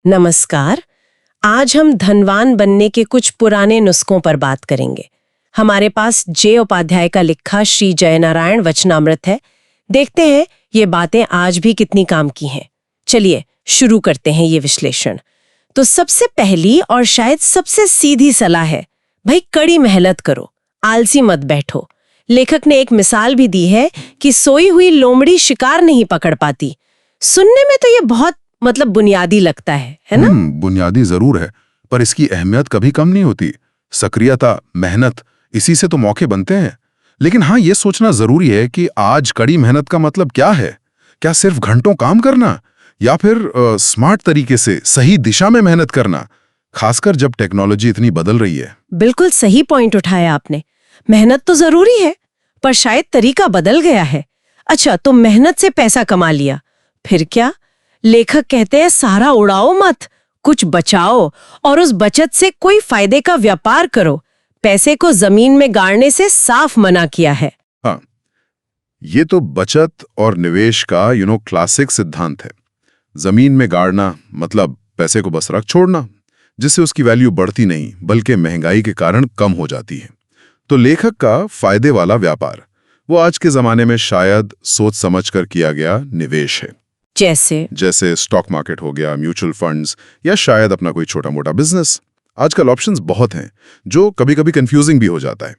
नमस्कार। आज हम धनवान बनने के कुछ पुराने नुस्खों पर बात करेंगे। हमारे पास जे उपाध्याय का लिखा श्री जयनारायण वचनामृत है। देखते हैं ये बातें आज भी कितनी काम की हैं। चलिए शुरू करते हैं ये विश्लेषण। तो सबसे पहली और शायद सबसे सीधी सलाह है, भाई कड़ी मेहनत करो, आलसी मत बैठो। लेखक ने एक मिसाल भी दी है कि सोई हुई लोमड़ी शिकार नहीं पकड़ पाती। सुनने में तो ये बहुत बुनियादी लगता है ना? बुनियादी जरूर है, पर इसकी अहमियत कभी कम नहीं होती। सक्रियता, मेहनत, इसी से तो मौके बनते हैं। लेकिन हाँ, ये सोचना जरूरी है कि आज कड़ी मेहनत का मतलब क्या है। क्या सिर्फ घंटों काम करना, या फिर स्मार्ट तरीके से सही दिशा में मेहनत करना, खासकर जब टेक्नोलॉजी इतनी बदल रही है। बिल्कुल सही पॉइंट उठाया आपने। मेहनत तो जरूरी है, पर शायद तरीका बदल गया है। अच्छा, तो मेहनत से पैसा कमा लिया, फिर क्या? लेखक कहते हैं सारा उड़ाओ मत, कुछ बचाओ और उस बचत से कोई फायदे का व्यापार करो। पैसे को जमीन में गाड़ने से साफ मना किया है। हाँ, ये तो बचत और निवेश का क्लासिक सिद्धांत है। जमीन में गाड़ना मतलब पैसे को बस रख छोड़ना, जिससे उसकी वैल्यू बढ़ती नहीं बल्कि महंगाई के कारण कम हो जाती है। तो लेखक का फायदे वाला व्यापार वो आज के जमाने में शायद सोच समझकर किया गया निवेश है। जैसे स्टॉक मार्केट हो गया, म्यूचुअल फंड्स, या शायद अपना कोई छोटा मोटा बिजनेस। आजकल ऑप्शंस बहुत हैं, जो कभी कभी कंफ्यूजिंग भी हो जाता है।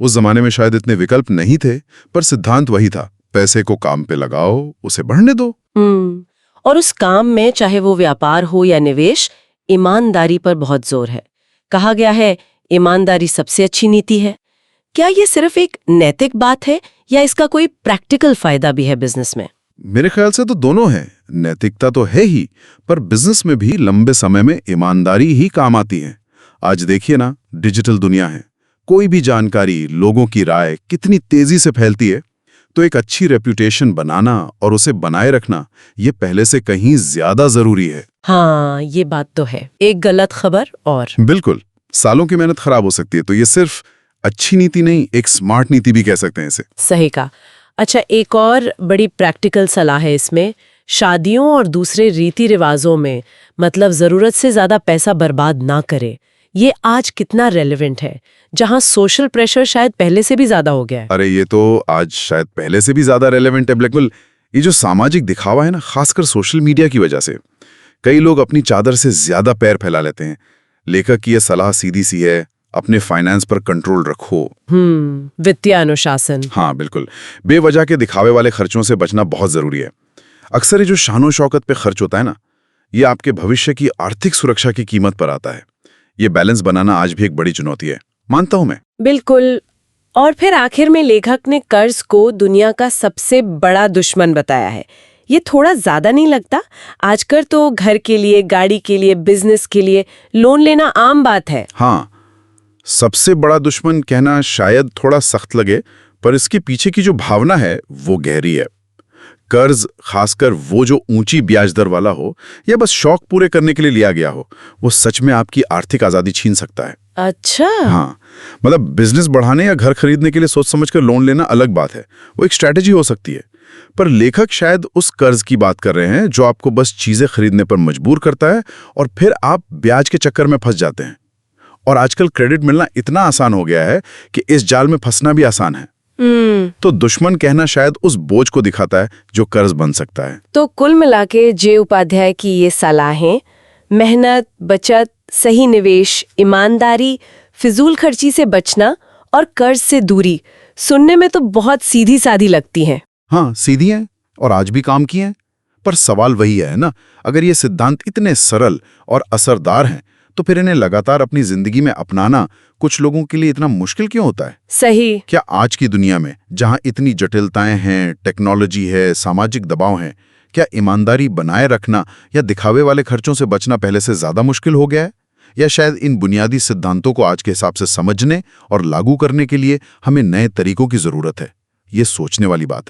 उस जमाने में शायद इतने विकल्प नहीं थे, पर सिद्धांत वही था, पैसे को काम पे लगाओ, उसे बढ़ने दो। और उस काम में, चाहे वो व्यापार हो या निवेश, ईमानदारी पर बहुत जोर है। कहा गया है ईमानदारी सबसे अच्छी नीति है। क्या ये सिर्फ एक नैतिक बात है या इसका कोई प्रैक्टिकल फायदा भी है बिजनेस में? मेरे ख्याल से तो दोनों हैं। नैतिकता तो है ही, पर बिजनेस में भी लंबे समय में ईमानदारी ही काम आती है। आज देखिए ना, डिजिटल दुनिया है, कोई भी जानकारी, लोगों की राय कितनी तेजी से फैलती है। तो एक अच्छी रेप्यूटेशन बनाना और उसे बनाए रखना, ये पहले से कहीं ज्यादा जरूरी है। हाँ, ये बात तो है। एक गलत खबर और बिल्कुल सालों की मेहनत खराब हो सकती है। तो ये सिर्फ अच्छी नीति नहीं, एक स्मार्ट नीति भी कह सकते हैं इसे। सही कहा। अच्छा, एक और बड़ी प्रैक्टिकल सलाह है इसमें। शादियों और दूसरे रीति रिवाजों में जरूरत से ज्यादा पैसा बर्बाद ना करे। ये आज कितना रेलेवेंट है, जहां सोशल प्रेशर शायद पहले से भी ज्यादा हो गया है। अरे ये तो आज शायद पहले से भी ज्यादा रेलेवेंट है। बिल्कुल, ये जो सामाजिक दिखावा है ना, खासकर सोशल मीडिया की वजह से कई लोग अपनी चादर से ज्यादा पैर फैला लेते हैं। लेखक की यह सलाह सीधी सी है, अपने फाइनेंस पर कंट्रोल रखो। वित्तीय अनुशासन। हाँ बिल्कुल, बेवजह के दिखावे वाले खर्चों से बचना बहुत जरूरी है। अक्सर ये जो शानो शौकत पे खर्च होता है ना, ये आपके भविष्य की आर्थिक सुरक्षा की कीमत पर आता है। ये बैलेंस बनाना आज भी एक बड़ी चुनौती है, मानता हूं मैं। बिल्कुल। और फिर आखिर में लेखक ने कर्ज को दुनिया का सबसे बड़ा दुश्मन बताया है। ये थोड़ा ज्यादा नहीं लगता? आजकल तो घर के लिए, गाड़ी के लिए, बिजनेस के लिए लोन लेना आम बात है। हाँ, सबसे बड़ा दुश्मन कहना शायद थोड़ा सख्त लगे, पर इसके पीछे की जो भावना है वो गहरी है। कर्ज, खासकर वो जो ऊंची ब्याज दर वाला हो या बस शौक पूरे करने के लिए लिया गया हो, वो सच में आपकी आर्थिक आजादी छीन सकता है। अच्छा। हाँ, बिजनेस बढ़ाने या घर खरीदने के लिए सोच समझकर लोन लेना अलग बात है, वो एक स्ट्रैटेजी हो सकती है। पर लेखक शायद उस कर्ज की बात कर रहे हैं जो आपको बस चीजें खरीदने पर मजबूर करता है और फिर आप ब्याज के चक्कर में फंस जाते हैं। और आजकल क्रेडिट मिलना इतना आसान हो गया है कि इस जाल में फंसना भी आसान है। तो दुश्मन कहना शायद उस बोझ को दिखाता है जो कर्ज बन सकता है। तो कुल मिलाके जे उपाध्याय की ये सलाहें, मेहनत, बचत, सही निवेश, ईमानदारी, फिजूल खर्ची से बचना और कर्ज से दूरी, सुनने में तो बहुत सीधी सादी लगती हैं। हाँ, सीधी हैं और आज भी काम की हैं। पर सवाल वही है ना, अगर ये सिद्धांत इतने सरल और असरदार हैं, तो फिर इन्हें लगातार अपनी जिंदगी में अपनाना कुछ लोगों के लिए इतना मुश्किल क्यों होता है? सही। क्या आज की दुनिया में, जहां इतनी जटिलताएं हैं, टेक्नोलॉजी है, सामाजिक दबाव है, क्या ईमानदारी बनाए रखना या दिखावे वाले खर्चों से बचना पहले से ज्यादा मुश्किल हो गया है? या शायद इन बुनियादी सिद्धांतों को आज के हिसाब से समझने और लागू करने के लिए हमें नए तरीकों की जरूरत है? ये सोचने वाली बात है।